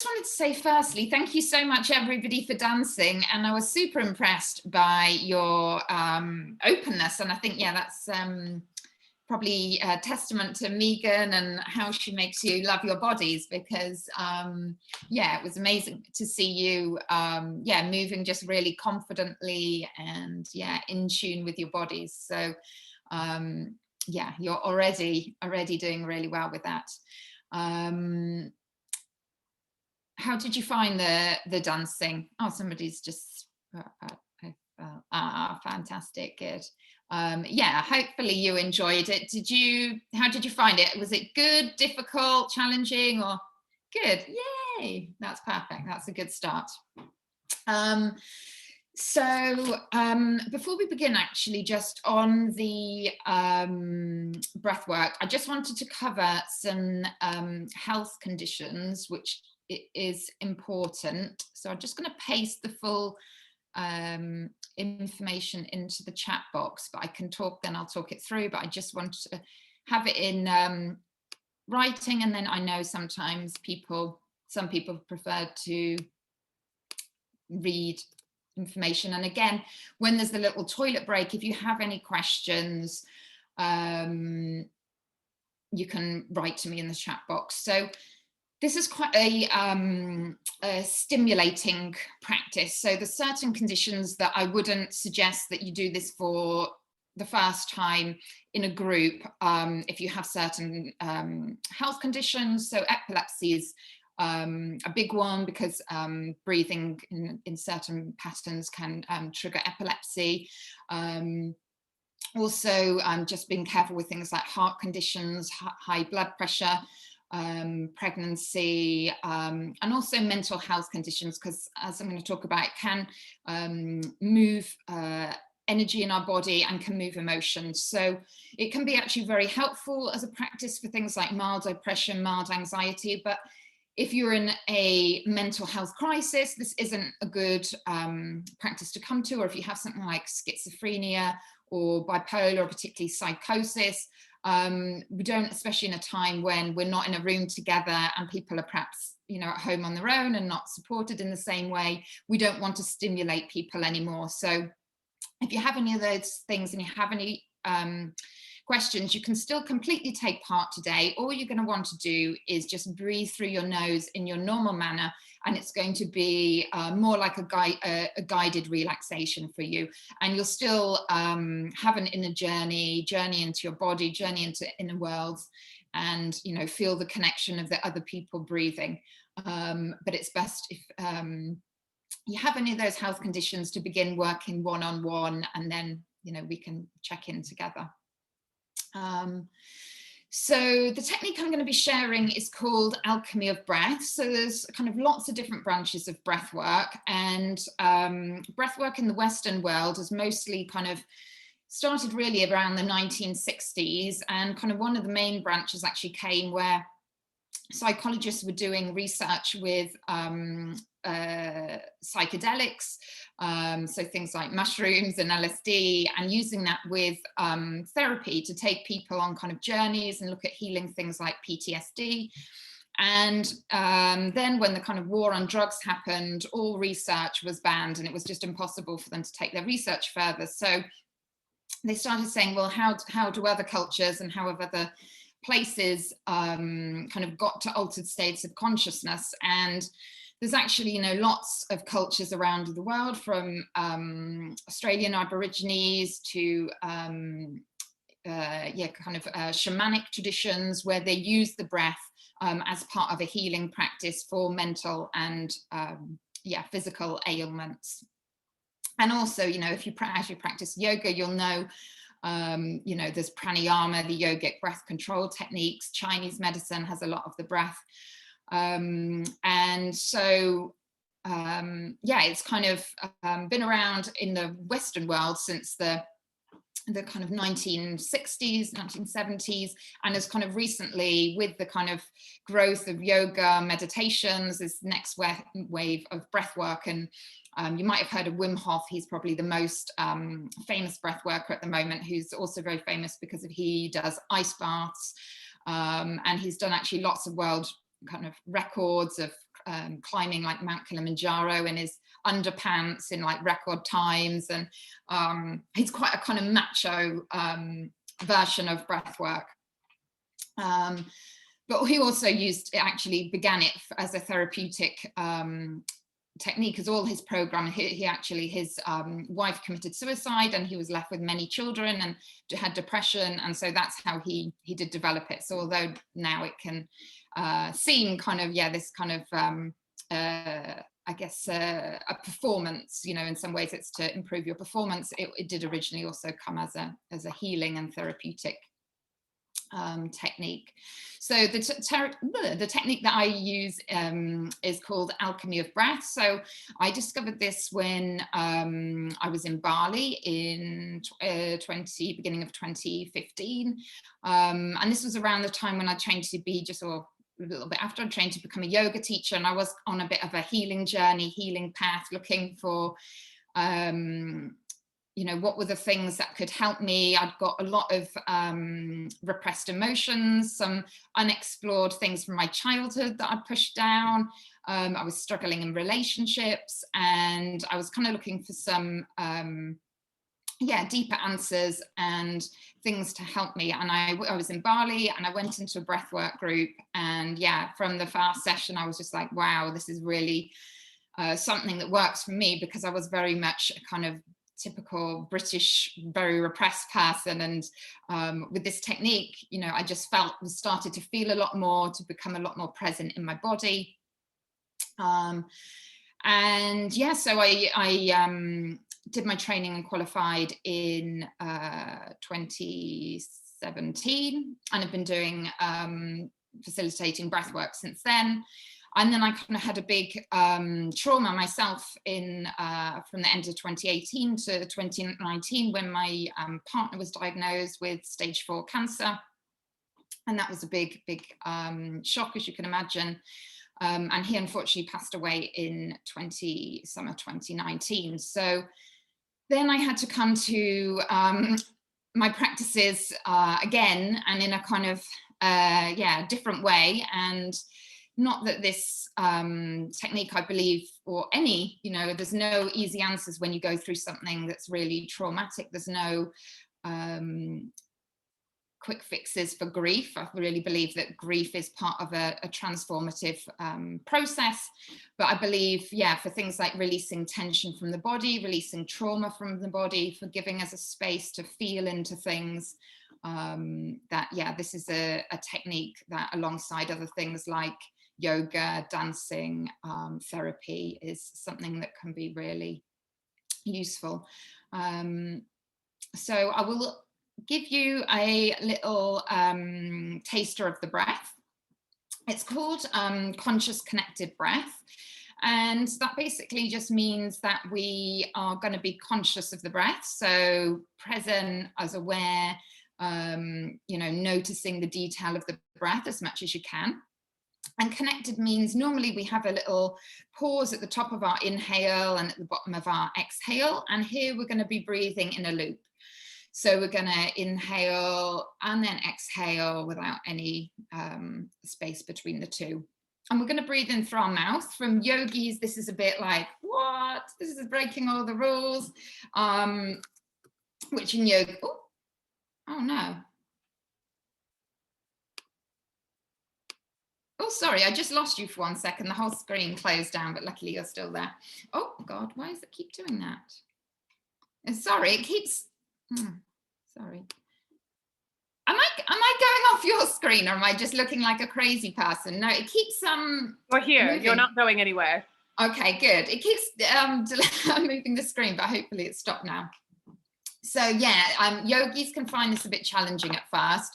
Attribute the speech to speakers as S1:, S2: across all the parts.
S1: wanted to say firstly, thank you so much everybody for dancing, and I was super impressed by your openness, and I think, yeah, that's probably a testament to Megan and how she makes you love your bodies, because yeah, it was amazing to see you yeah, moving just really confidently and yeah, in tune with your bodies. So yeah, you're already doing really well with that. How did you find the dancing? Oh, somebody's just fantastic, good. Yeah, hopefully you enjoyed it. How did you find it? Was it good, difficult, challenging, or good? Yay, that's perfect. That's a good start. So before we begin, actually, just on the breath work, I just wanted to cover some health conditions, which is important. So I'm just going to paste the full information into the chat box, but I can talk, then I'll talk it through, but I just want to have it in writing, and then I know sometimes some people prefer to read information. And again, when there's the little toilet break, if you have any questions, you can write to me in the chat box. So this is quite a stimulating practice. So there's certain conditions that I wouldn't suggest that you do this for the first time in a group if you have certain health conditions. So epilepsy is a big one, because breathing in certain patterns can trigger epilepsy. Also, just being careful with things like heart conditions, high blood pressure, pregnancy, and also mental health conditions, because as I'm going to talk about, it can move energy in our body and can move emotions. So it can be actually very helpful as a practice for things like mild depression, mild anxiety. But if you're in a mental health crisis, this isn't a good practice to come to. Or if you have something like schizophrenia or bipolar, or particularly psychosis, we don't, especially in a time when we're not in a room together and people are perhaps, you know, at home on their own and not supported in the same way, we don't want to stimulate people anymore. So if you have any of those things and you have any questions, you can still completely take part today. All you're going to want to do is just breathe through your nose in your normal manner, and it's going to be more like a guided relaxation for you. And you'll still have an inner journey into your body, journey into inner worlds, and, you know, feel the connection of the other people breathing. But it's best if you have any of those health conditions to begin working one-on-one, and then, you know, we can check in together. So the technique I'm going to be sharing is called alchemy of breath. So there's kind of lots of different branches of breath work, and breath work in the Western world has mostly kind of started really around the 1960s, and kind of one of the main branches actually came where psychologists were doing research with psychedelics, so things like mushrooms and LSD, and using that with therapy to take people on kind of journeys and look at healing things like PTSD. And then when the kind of war on drugs happened, all research was banned, and it was just impossible for them to take their research further. So they started saying, well, how do other cultures and how have other places kind of got to altered states of consciousness? And there's actually, you know, lots of cultures around the world, from Australian Aborigines to yeah, kind of shamanic traditions, where they use the breath as part of a healing practice for mental and yeah, physical ailments. And also, you know, if you actually practice yoga, you'll know, you know, there's pranayama, the yogic breath control techniques. Chinese medicine has a lot of the breath. And so, yeah, it's kind of been around in the Western world since the kind of 1960s, 1970s, and has kind of recently, with the kind of growth of yoga, meditations, this next wave of breath work. And you might have heard of Wim Hof. He's probably the most famous breath worker at the moment, who's also very famous because he does ice baths, and he's done actually lots of world kind of records of climbing like Mount Kilimanjaro in his underpants in like record times. And he's quite a kind of macho version of breath work. But he also actually began it as a therapeutic technique, as all his program, his wife committed suicide and he was left with many children and had depression, and so that's how he did develop it. So although now it can seem kind of this kind of I guess a performance, you know, in some ways it's to improve your performance, it did originally also come as a healing and therapeutic technique. So the technique that I use is called alchemy of breath. So I discovered this when I was in Bali in beginning of 2015, and this was around the time when I trained to be a little bit after I trained to become a yoga teacher, and I was on a bit of a healing journey, healing path, looking for you know, what were the things that could help me? I'd got a lot of repressed emotions, some unexplored things from my childhood that I'd pushed down. I was struggling in relationships, and I was kind of looking for some deeper answers and things to help me. And I was in Bali and I went into a breathwork group, and from the first session I was just like, wow, this is really something that works for me, because I was very much a kind of typical British, very repressed person, and with this technique, you know, I just started to feel a lot more, to become a lot more present in my body. So I did my training and qualified in 2017, and I've been doing facilitating breathwork since then. And then I kind of had a big trauma myself from the end of 2018 to 2019, when my partner was diagnosed with stage 4 cancer. And that was a big shock, as you can imagine. And he unfortunately passed away in summer 2019. So then I had to come to my practices again, and in a kind of different way. And not that this technique, I believe, or any, you know, there's no easy answers when you go through something that's really traumatic. There's no quick fixes for grief. I really believe that grief is part of a transformative process. But I believe, for things like releasing tension from the body, releasing trauma from the body, for giving us a space to feel into things, this is a technique that, alongside other things like yoga, dancing, therapy, is something that can be really useful. So I will give you a little taster of the breath. It's called conscious connected breath. And that basically just means that we are going to be conscious of the breath. So present, as aware, you know, noticing the detail of the breath as much as you can. And connected means normally we have a little pause at the top of our inhale and at the bottom of our exhale. And here we're going to be breathing in a loop. So we're going to inhale and then exhale without any space between the two. And we're going to breathe in through our mouth. From yogis, this is a bit like, what? This is breaking all the rules. Which in yoga, oh no. Oh, sorry, I just lost you for 1 second. The whole screen closed down, but luckily you're still there. Oh God, why does it keep doing that? Sorry, it keeps, sorry. Am I going off your screen, or am I just looking like a crazy person? No, it keeps
S2: We're here,
S1: moving.
S2: You're not going anywhere.
S1: Okay, good. It keeps moving the screen, but hopefully it's stopped now. So yogis can find this a bit challenging at first.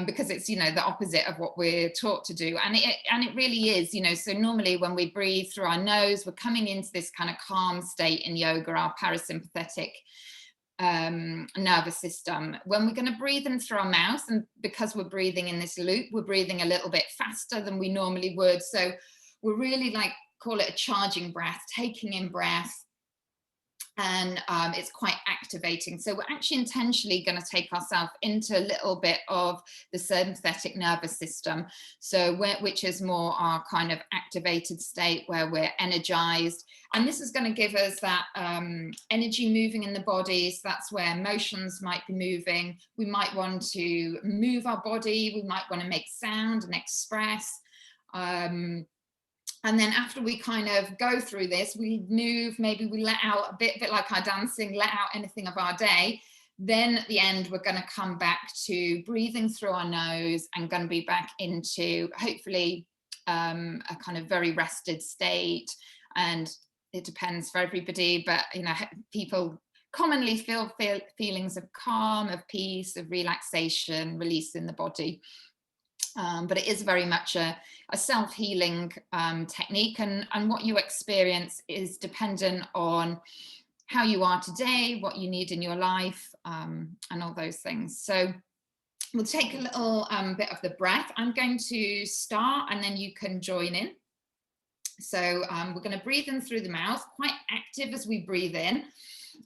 S1: Because it's, you know, the opposite of what we're taught to do, and it really is, you know. So normally when we breathe through our nose, we're coming into this kind of calm state in yoga, our parasympathetic nervous system. When we're going to breathe in through our mouth, and because we're breathing in this loop, we're breathing a little bit faster than we normally would. So we're really, like, call it a charging breath, taking in breath, and it's quite activating. So we're actually intentionally going to take ourselves into a little bit of the sympathetic nervous system, which is more our kind of activated state where we're energized, and this is going to give us that energy moving in the body. So that's where emotions might be moving. We might want to move our body, we might want to make sound and express. And then after we kind of go through this, we move, maybe we let out a bit like our dancing, let out anything of our day. Then at the end, we're going to come back to breathing through our nose and going to be back into hopefully a kind of very rested state. And it depends for everybody, but you know, people commonly feel feelings of calm, of peace, of relaxation, release in the body. But it is very much a self-healing technique, and what you experience is dependent on how you are today, what you need in your life, and all those things. So we'll take a little bit of the breath. I'm going to start and then you can join in. So we're going to breathe in through the mouth, quite active as we breathe in,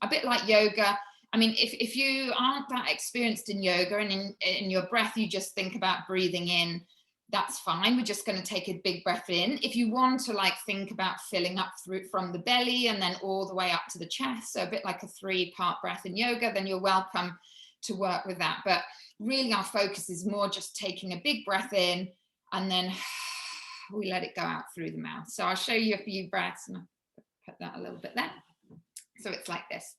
S1: a bit like yoga. I mean, if you aren't that experienced in yoga and in your breath, you just think about breathing in, that's fine. We're just going to take a big breath in. If you want to like think about filling up through from the belly and then all the way up to the chest, so a bit like a 3-part breath in yoga, then you're welcome to work with that. But really our focus is more just taking a big breath in and then we let it go out through the mouth. So I'll show you a few breaths and I'll put that a little bit there. So it's like this.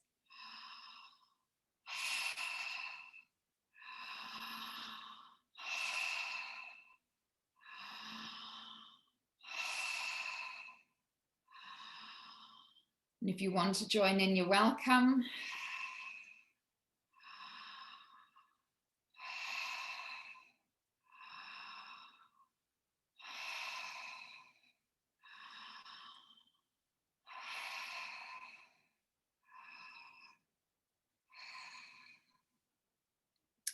S1: And if you want to join in, you're welcome.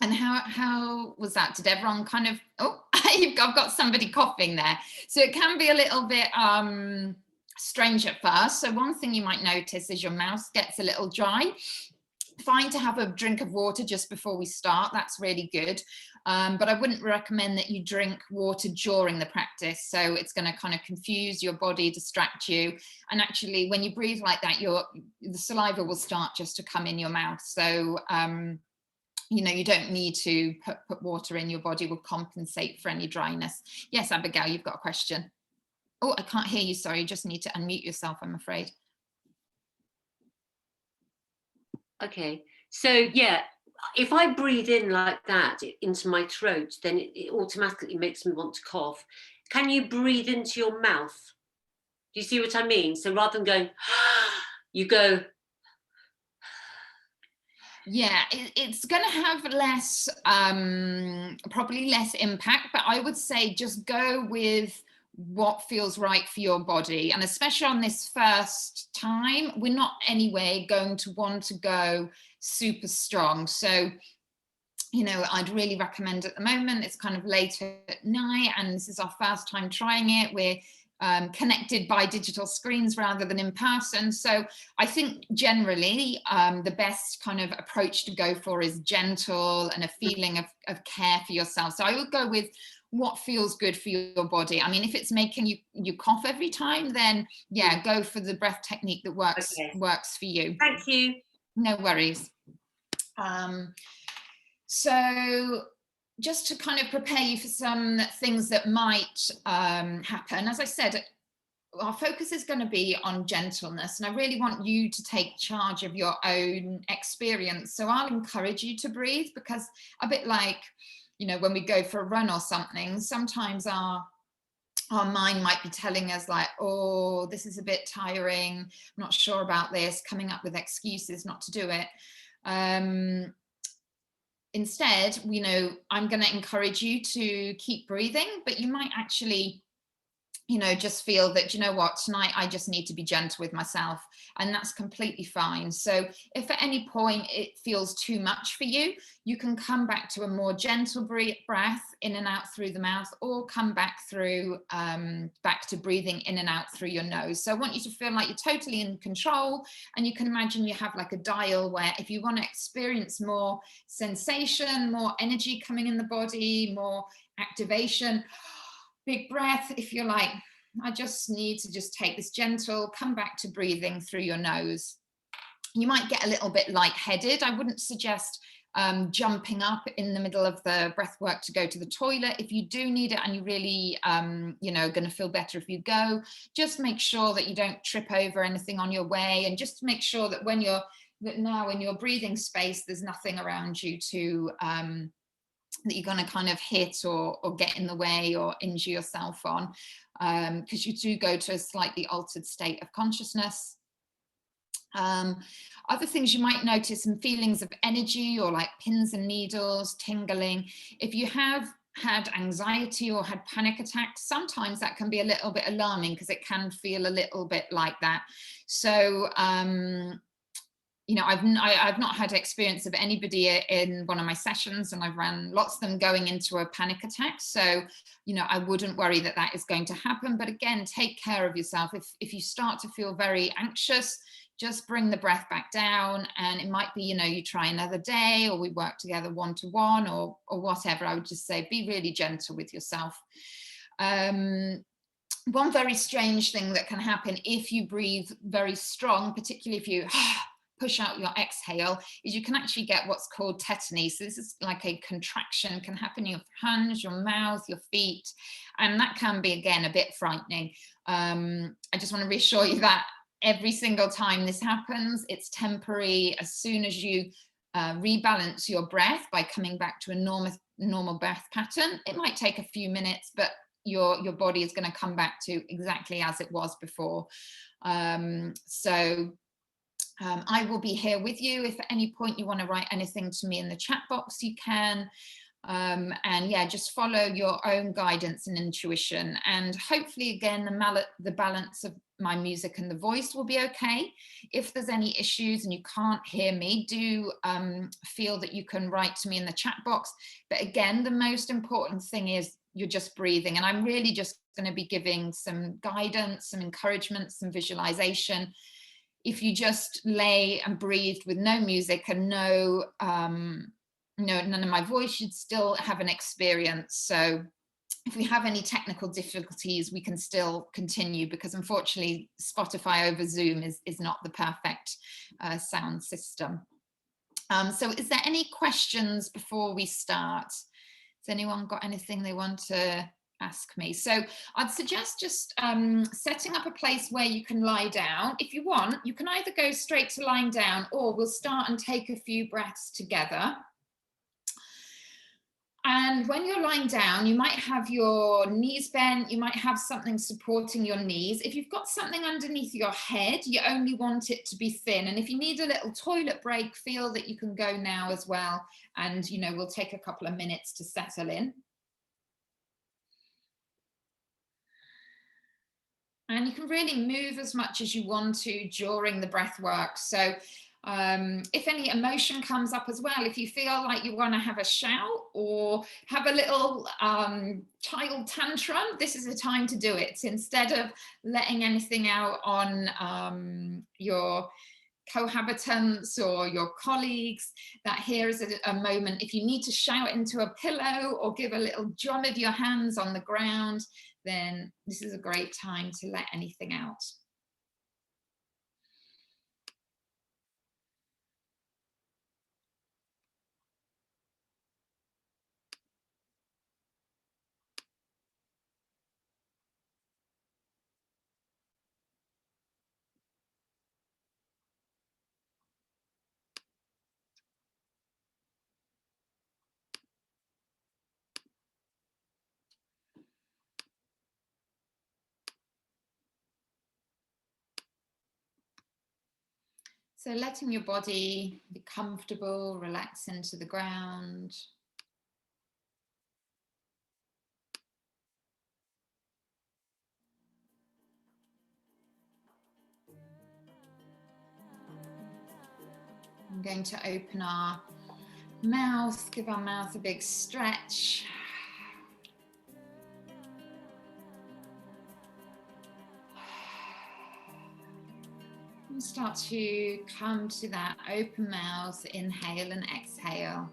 S1: And how was that? Did everyone kind of, oh, I've got somebody coughing there. So it can be a little bit strange at first. So one thing you might notice is your mouth gets a little dry. Fine to have a drink of water just before we start. That's really good. But I wouldn't recommend that you drink water during the practice. So it's going to kind of confuse your body, distract you. And actually, when you breathe like that, the saliva will start just to come in your mouth. So, you know, you don't need to put water in. Your body will compensate for any dryness. Yes, Abigail, you've got a question. Oh, I can't hear you. Sorry, you just need to unmute yourself, I'm afraid.
S3: Okay, so yeah, if I breathe in like that into my throat, then it automatically makes me want to cough. Can you breathe into your mouth? Do you see what I mean? So rather than going, you go.
S1: Yeah, it's going to have less, probably less impact, but I would say just go with what feels right for your body. And especially on this first time, we're not anyway going to want to go super strong. So, you know, I'd really recommend at the moment, it's kind of late at night and this is our first time trying it. We're connected by digital screens rather than in person. So I think generally the best kind of approach to go for is gentle and a feeling of care for yourself. So I would go with what feels good for your body. I mean, if it's making you cough every time, then yeah, go for the breath technique that works for you.
S3: Thank you.
S1: No worries. So just to kind of prepare you for some things that might happen, as I said, our focus is going to be on gentleness, and I really want you to take charge of your own experience. So I'll encourage you to breathe, because a bit like, you know, when we go for a run or something, sometimes our mind might be telling us like, oh, this is a bit tiring, I'm not sure about this, coming up with excuses not to do it. Instead, you know, I'm going to encourage you to keep breathing, but you might actually you know, just feel that, you know what, tonight I just need to be gentle with myself, and that's completely fine. So if at any point it feels too much for you, you can come back to a more gentle breath in and out through the mouth, or come back through, back to breathing in and out through your nose. So I want you to feel like you're totally in control, and you can imagine you have like a dial where if you want to experience more sensation, more energy coming in the body, more activation, big breath. If you're like, I just need to just take this gentle, come back to breathing through your nose. You might get a little bit lightheaded. I wouldn't suggest jumping up in the middle of the breath work to go to the toilet. If you do need it and you really, you know, going to feel better if you go, just make sure that you don't trip over anything on your way, and just make sure that when you're, that now in your breathing space, there's nothing around you to, that you're going to kind of hit or get in the way or injure yourself on, because you do go to a slightly altered state of consciousness. Other things you might notice, some feelings of energy or like pins and needles, tingling. If you have had anxiety or had panic attacks, sometimes that can be a little bit alarming, because it can feel a little bit like that. So you know, I've not had experience of anybody in one of my sessions, and I've ran lots of them going into a panic attack. So, you know, I wouldn't worry that that is going to happen. But again, take care of yourself. If you start to feel very anxious, just bring the breath back down. And it might be, you know, you try another day, or we work together one-to-one, or whatever. I would just say, be really gentle with yourself. One very strange thing that can happen if you breathe very strong, particularly if you push out your exhale, is you can actually get what's called tetany. So this is like a contraction, can happen in your hands, your mouth, your feet, and that can be, again, a bit frightening. I just want to reassure you that every single time this happens, it's temporary. As soon as you rebalance your breath by coming back to a normal breath pattern, it might take a few minutes, but your body is going to come back to exactly as it was before. I will be here with you. If at any point you want to write anything to me in the chat box, you can. And yeah, just follow your own guidance and intuition. And hopefully, again, the balance of my music and the voice will be okay. If there's any issues and you can't hear me, do feel that you can write to me in the chat box. But again, the most important thing is you're just breathing. And I'm really just going to be giving some guidance, some encouragement, some visualization. If you just lay and breathed with no music and none of my voice, you'd still have an experience. So if we have any technical difficulties, we can still continue, because unfortunately Spotify over Zoom is not the perfect sound system. So is there any questions before we start? Has anyone got anything they want to ask me? So I'd suggest just setting up a place where you can lie down. If you want, you can either go straight to lying down, or we'll start and take a few breaths together. And when you're lying down, you might have your knees bent, you might have something supporting your knees. If you've got something underneath your head, you only want it to be thin. And if you need a little toilet break, feel that you can go now as well. And, you know, we'll take a couple of minutes to settle in. And you can really move as much as you want to during the breath work. So if any emotion comes up as well, if you feel like you want to have a shout or have a little child tantrum, this is the time to do it. Instead of letting anything out on your cohabitants or your colleagues, that here is a moment. If you need to shout into a pillow or give a little drum of your hands on the ground, then this is a great time to let anything out. So letting your body be comfortable, relax into the ground. I'm going to open our mouth, give our mouth a big stretch. And start to come to that open mouth, inhale and exhale.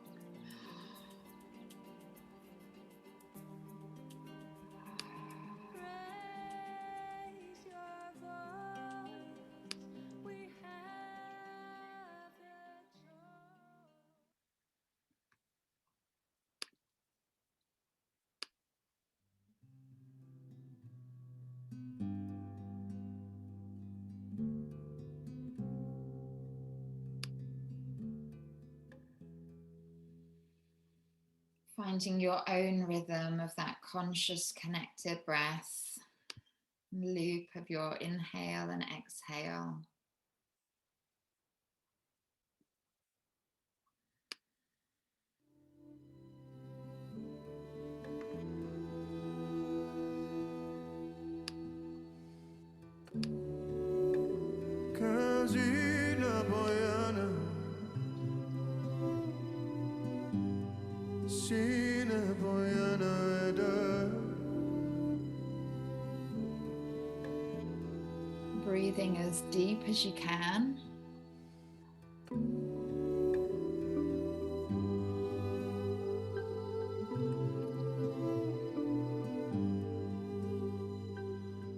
S1: Finding your own rhythm of that conscious connected breath, loop of your inhale and exhale. Breathing as deep as you can.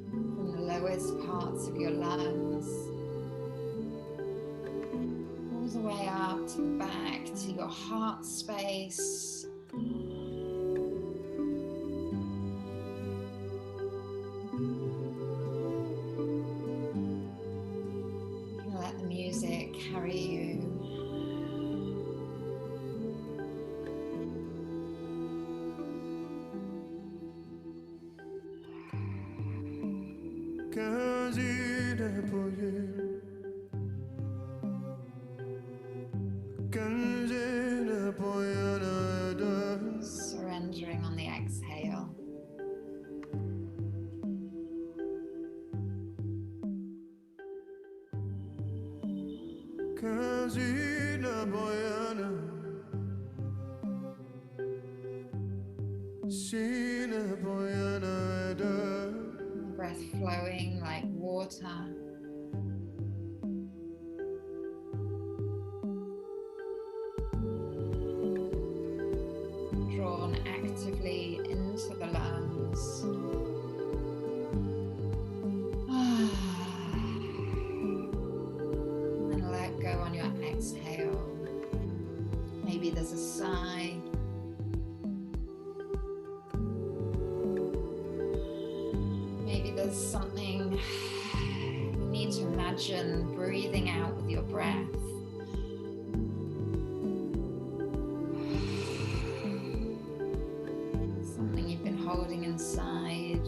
S1: From the lowest parts of your lungs, all the way up to the back to your heart space. Let the music carry you. Surrendering on the exhale. Breath flowing like water. Drawn actively into the lungs. And then let go on your exhale. Maybe there's a sigh. Maybe there's something you need to imagine breathing out with your breath. Something you've been holding inside.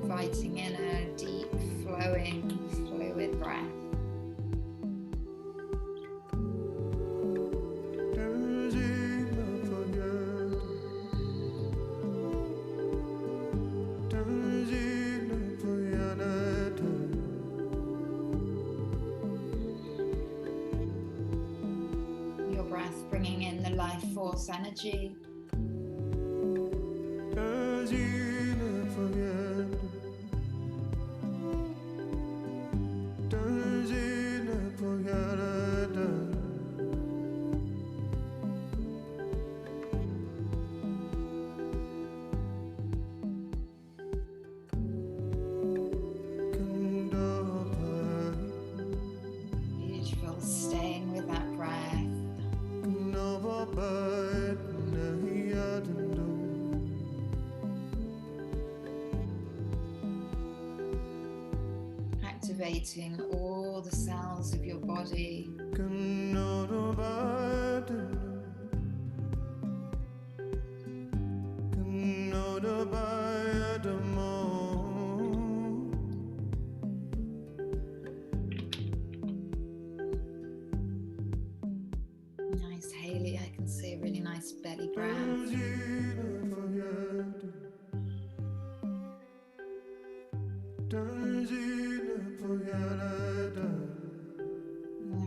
S1: Inviting in a deep, flowing, fluid breath. Your breath bringing in the life force energy. Beautiful, staying with that breath. Activating all the cells of your body.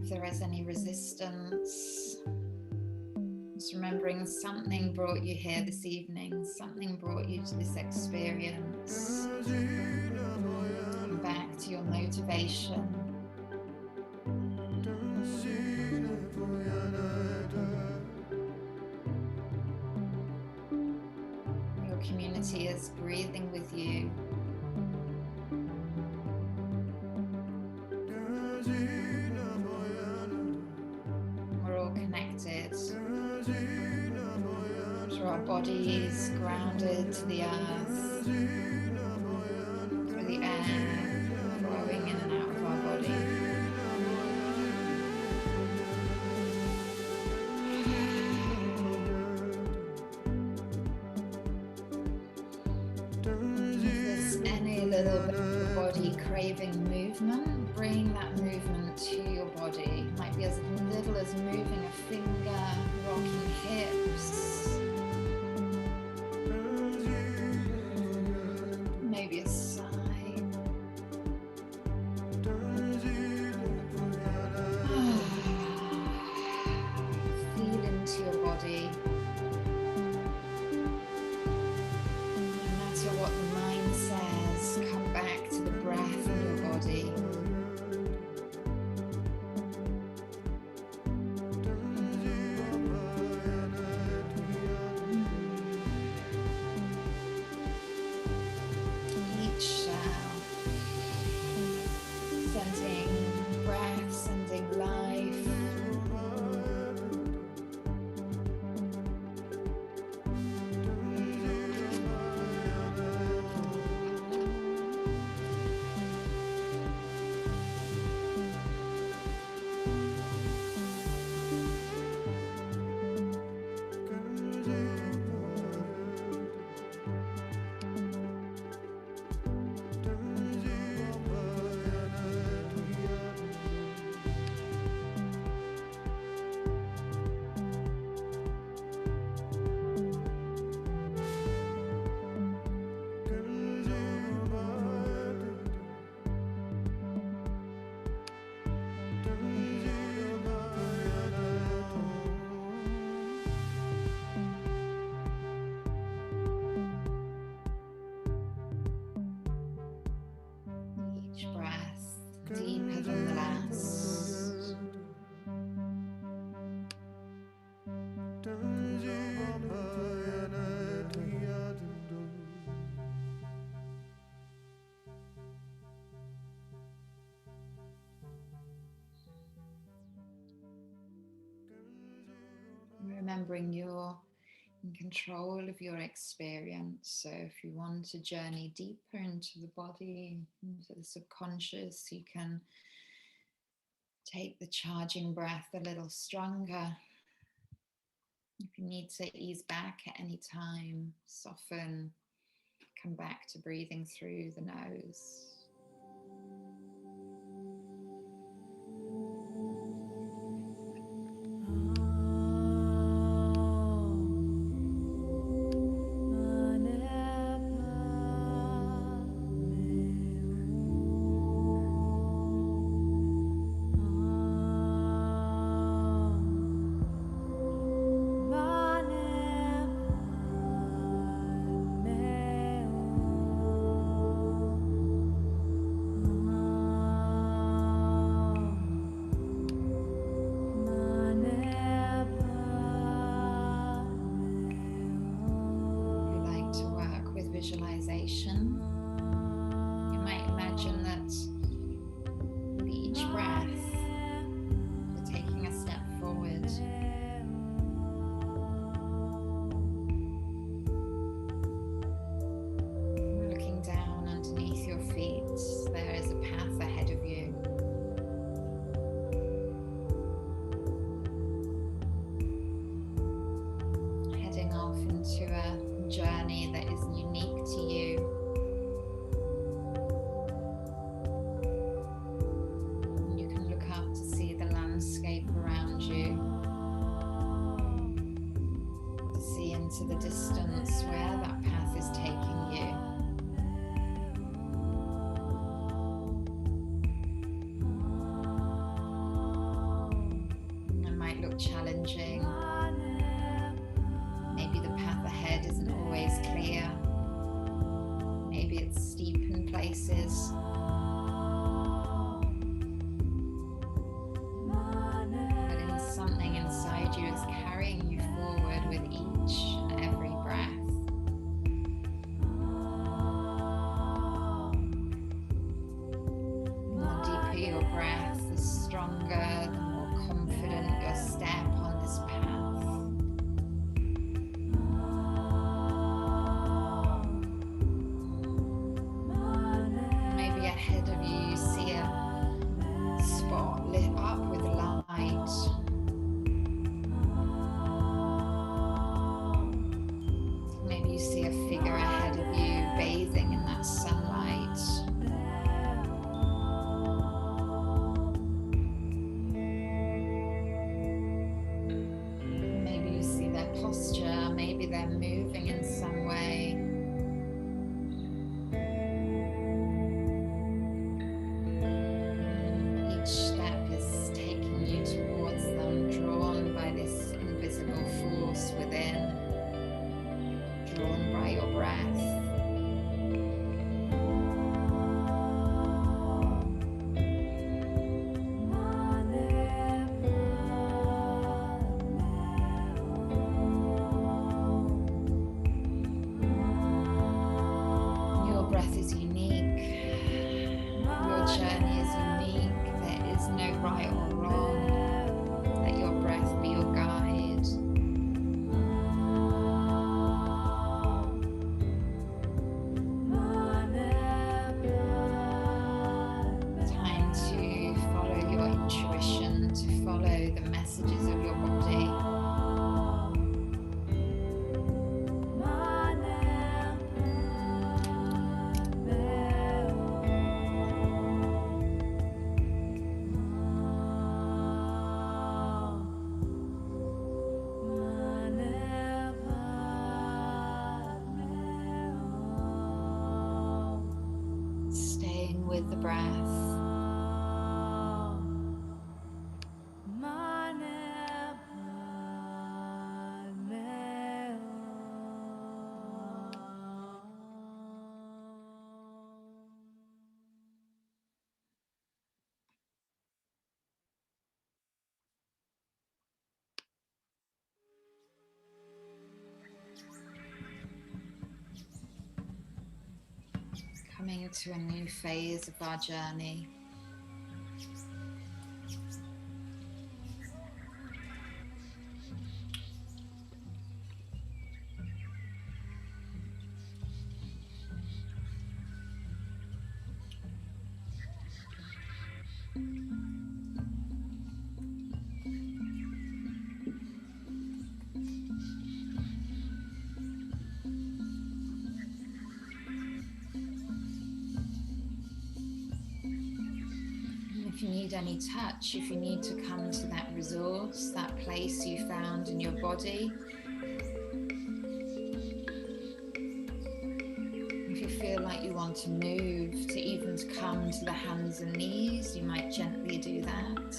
S1: if there is any resistance. Just remembering something brought you here this evening, something brought you to this experience. Come back to your motivation. Your community is breathing with you. We're all connected. Through our bodies, grounded to the earth, through the air, flowing in and out of our body. If there's any little bit of your body craving movement, bring that movement to your body. It might be as little as moving a finger, rocking hips. Maybe a sigh. Feel into your body. No matter what the mind says, come back to the breath in your body. Each cell, sending breath, sending life. Each breath deeper than the last. Remembering you're in control of your experience. So if you want to journey deeper into the body, into the subconscious, you can take the charging breath a little stronger. If you need to ease back at any time, soften, come back to breathing through the nose. Visualization. You might imagine that with each breath, you're taking a step forward. Looking down underneath your feet, there is a path ahead of you. Heading off into a journey that is unique to you. You can look up to see the landscape around you, to see into the distance where that path is taking you. challenging. Maybe the path ahead isn't always clear. Maybe it's steep in places. But something inside you is carrying you forward with each and every breath. The more deeper your breath, the stronger, the more confident your step on this path. Maybe ahead of you, you see a spot lit up with light. Maybe you see a figure ahead of you bathing in that sunlight. Maybe you see their posture, maybe they're moving in some way. Each step is taking you towards them, drawn by this invisible force within, drawn by your breath. Your breath is unique. Your journey is unique. There is no right or wrong. Let your breath be your guide. Time to follow your intuition, to follow the messages of your body. Staying with the breath. Coming to a new phase of our journey. If you need any touch, if you need to come to that resource, that place you found in your body, if you feel like you want to move, to even to come to the hands and knees, you might gently do that.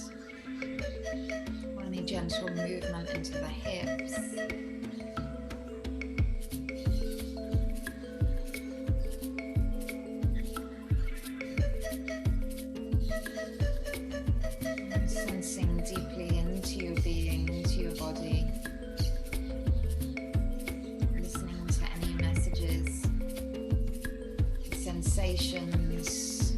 S1: Or any gentle movement into the hips. Sensing deeply into your being, into your body. Listening to any messages, sensations.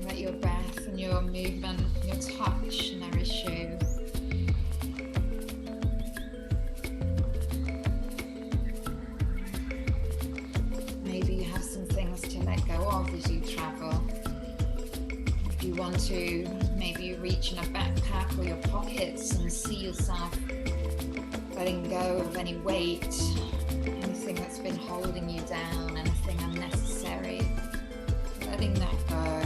S1: Let your breath and your movement, your touch nourish you. Maybe you have some things to let go of as you travel. If you want to, maybe you reach in a backpack or your pockets and see yourself letting go of any weight, anything that's been holding you down, anything unnecessary, letting that go.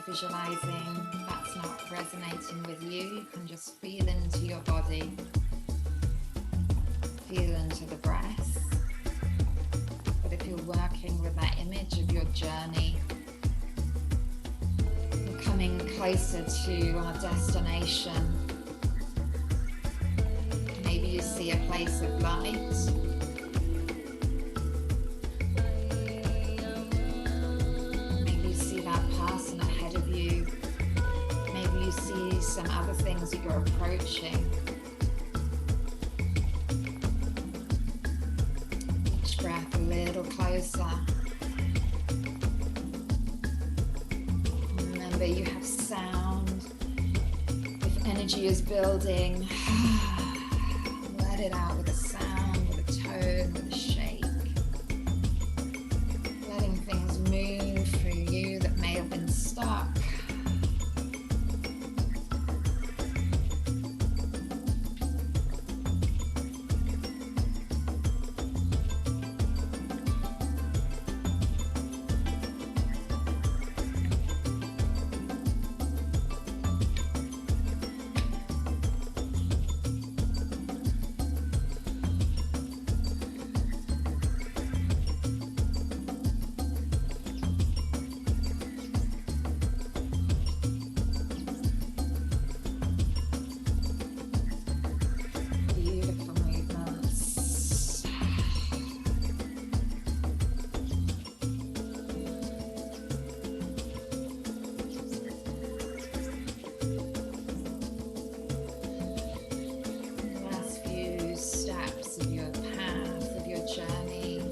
S1: visualizing. If that's not resonating with you, you can just feel into your body, feel into the breath. But if you're working with that image of your journey, we're coming closer to our destination. Maybe you see a place of light. Maybe you see that person ahead of you. Maybe you see some other things that you're approaching. Each breath a little closer. Remember, you have sound. If energy is building, let it out with a sound, with a tone, with a shake. Letting things move through you that may have been stuck. Beautiful movements. Last few steps of your path, of your journey.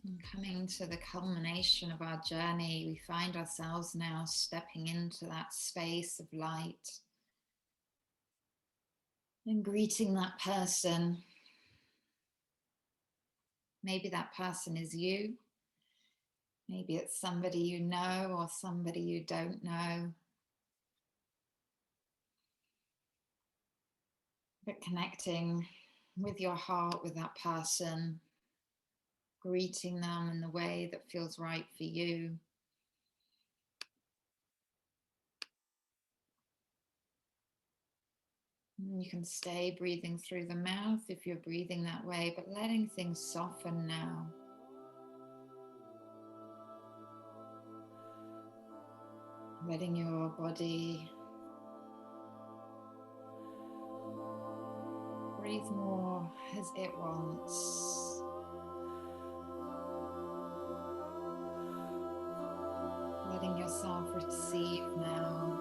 S1: And coming to the culmination of our journey, we find ourselves now stepping into that space of light and greeting that person. Maybe that person is you. Maybe it's somebody you know or somebody you don't know. But connecting with your heart with that person, greeting them in the way that feels right for you. And you can stay breathing through the mouth if you're breathing that way, but letting things soften now. Letting your body breathe more as it wants. Letting yourself receive now.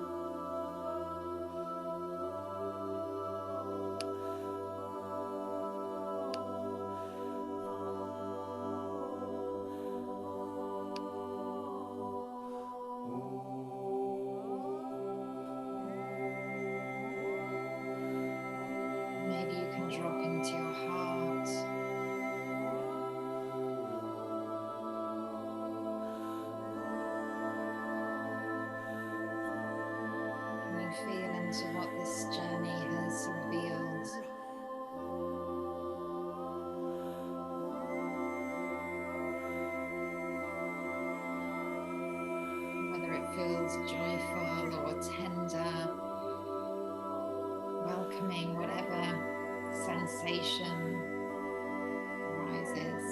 S1: Maybe you can drop into your heart. And you feel into what this journey has revealed. Whether it feels joyful or tender, welcoming, whatever sensation arises.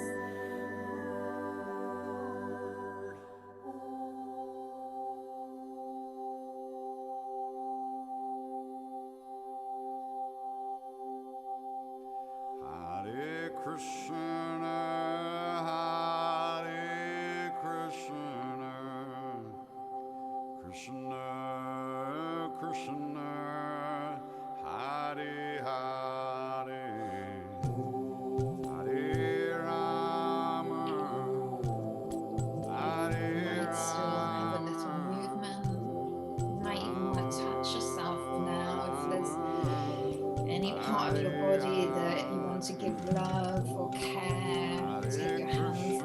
S4: Hare Krishna, Hare Krishna, Krishna Krishna, Hare Hare, Hare Rama, Hare
S1: Might still have a little
S4: Rama.
S1: movement. You might even want to touch yourself now if there's any part of your body that you want to give love or care. Take your hands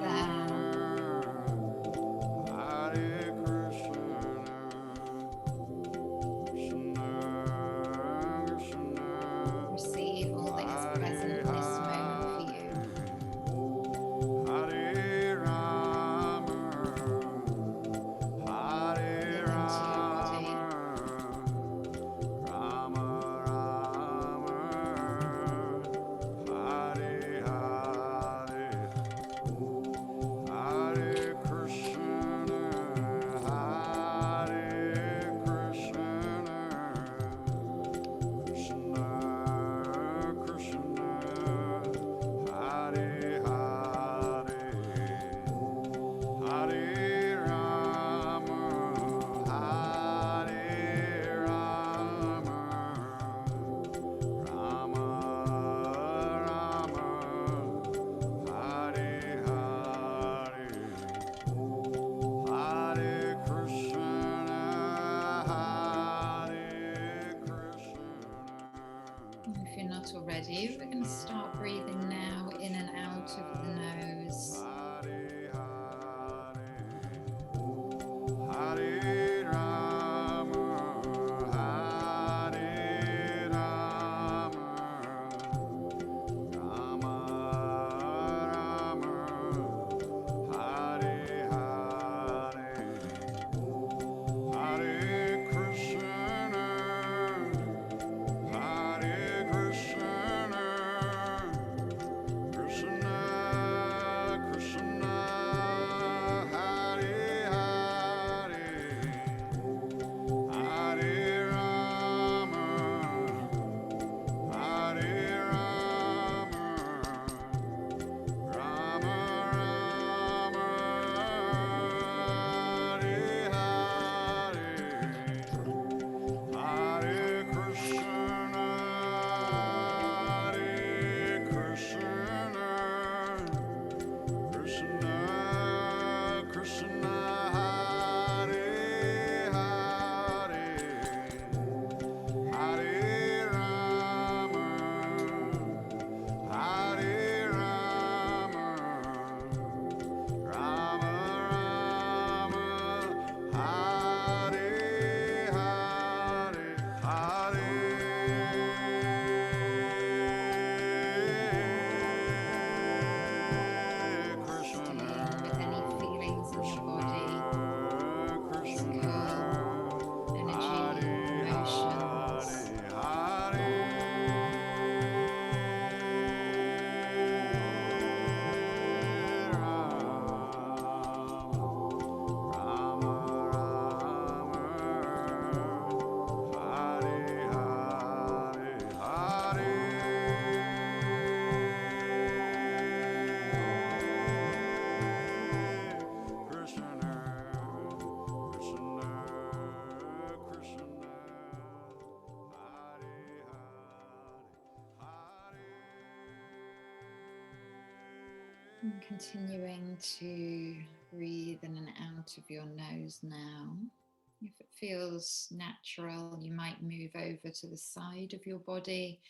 S1: And continuing to breathe in and out of your nose now. If it feels natural, you might move over to the side of your body,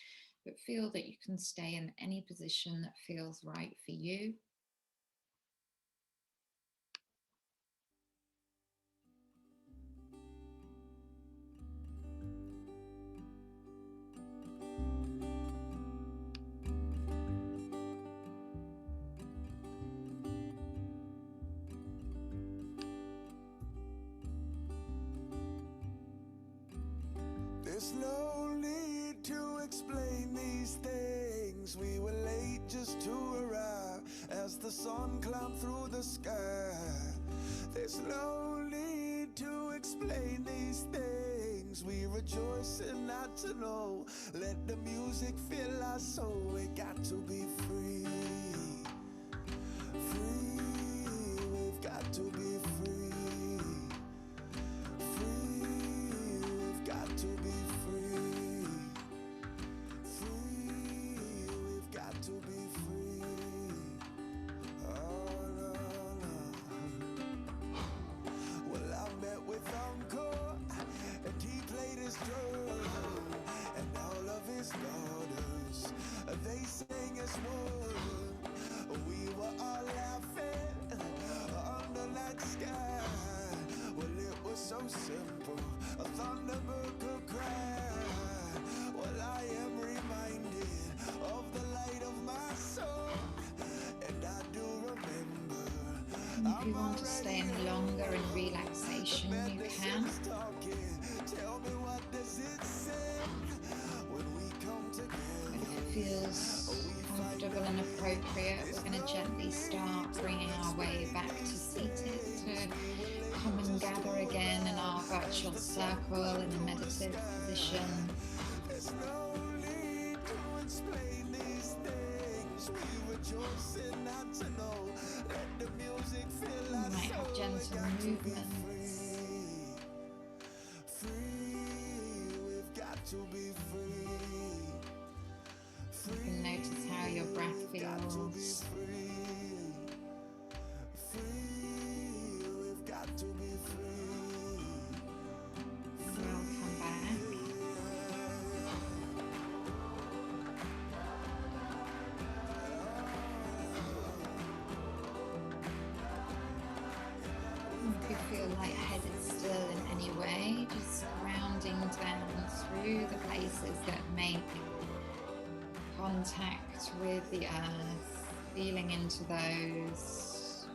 S1: but feel that you can stay in any position that feels right for you.
S5: There's no need to explain these things. We were late just to arrive as the sun climbed through the sky. There's no need to explain these things. We rejoice in not to know. Let the music fill our soul. We got to be free. Free, we've got to be free. We've got to be free. Free, we've got to be free. Oh, no, no. Well, I met with Uncle, and he played his drum, and all of his daughters, they sang as one. We were all laughing under that sky. Well, it was so simple, a thunderbird could cry. Well, I am reminded of the light of my soul, and I do remember.
S1: If you want to stay any longer in relaxation, you can.
S5: Tell me, what does it say when we come together?
S1: But if it feels comfortable and appropriate, we're going to gently start bringing our way back to seated, to come and gather again in our virtual circle in a meditative position.
S5: There's no need to explain these things. We rejoice in not to know. Let the music fill
S1: You
S5: our
S1: might have
S5: soul.
S1: gentle
S5: We got to be
S1: movements.
S5: Free, we've got to be free.
S1: You can notice how your breath
S5: We've got to be
S1: feels.
S5: free. Free, we've got to be free.
S1: We'll come back. If you feel lightheaded still in any way, just grounding down through the places that make contact with the earth, feeling into those.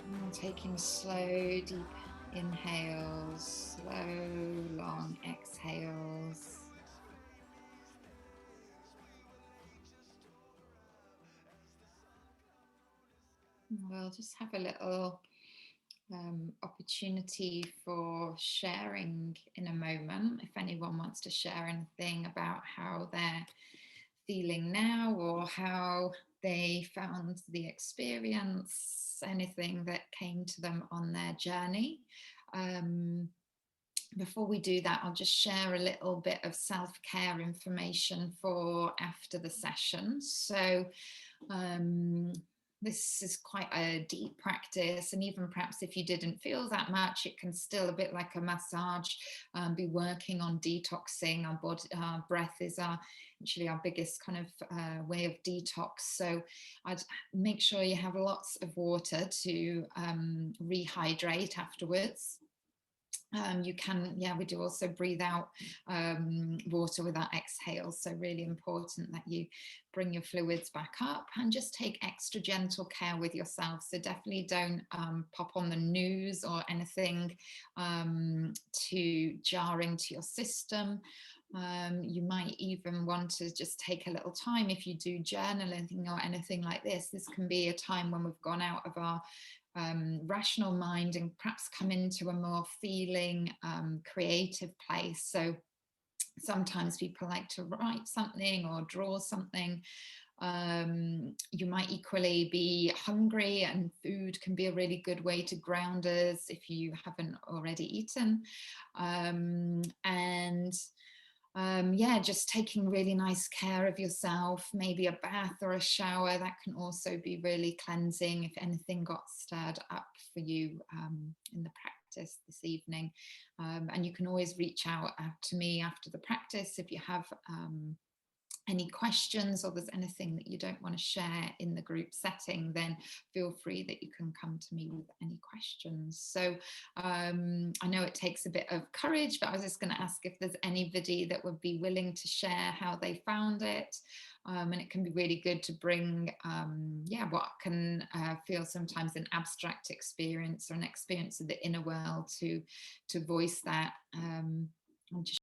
S1: And taking slow, deep inhales, slow, long exhales. We'll just have a little opportunity for sharing in a moment. If anyone wants to share anything about how they're feeling now or how they found the experience, anything that came to them on their journey. Before we do that, I'll just share a little bit of self-care information for after the session. So this is quite a deep practice, and even perhaps if you didn't feel that much, it can still, a bit like a massage, be working on detoxing our body. Our breath is actually our biggest kind of way of detox. So I'd make sure you have lots of water to rehydrate afterwards. You can, we do also breathe out water with our exhales. So really important that you bring your fluids back up and just take extra gentle care with yourself. So definitely don't pop on the news or anything too jarring to your system. You might even want to just take a little time if you do journaling or anything like this. This can be a time when we've gone out of our rational mind and perhaps come into a more feeling, creative place. So sometimes people like to write something or draw something. You might equally be hungry, and food can be a really good way to ground us if you haven't already eaten. And yeah, just taking really nice care of yourself, maybe a bath or a shower, that can also be really cleansing if anything got stirred up for you in the practice this evening. And you can always reach out to me after the practice if you have any questions or there's anything that you don't want to share in the group setting, then feel free that you can come to me with any questions. So I know it takes a bit of courage, but I was just going to ask if there's anybody that would be willing to share how they found it. And it can be really good to bring, yeah, what can feel sometimes an abstract experience or an experience of the inner world to voice that. And just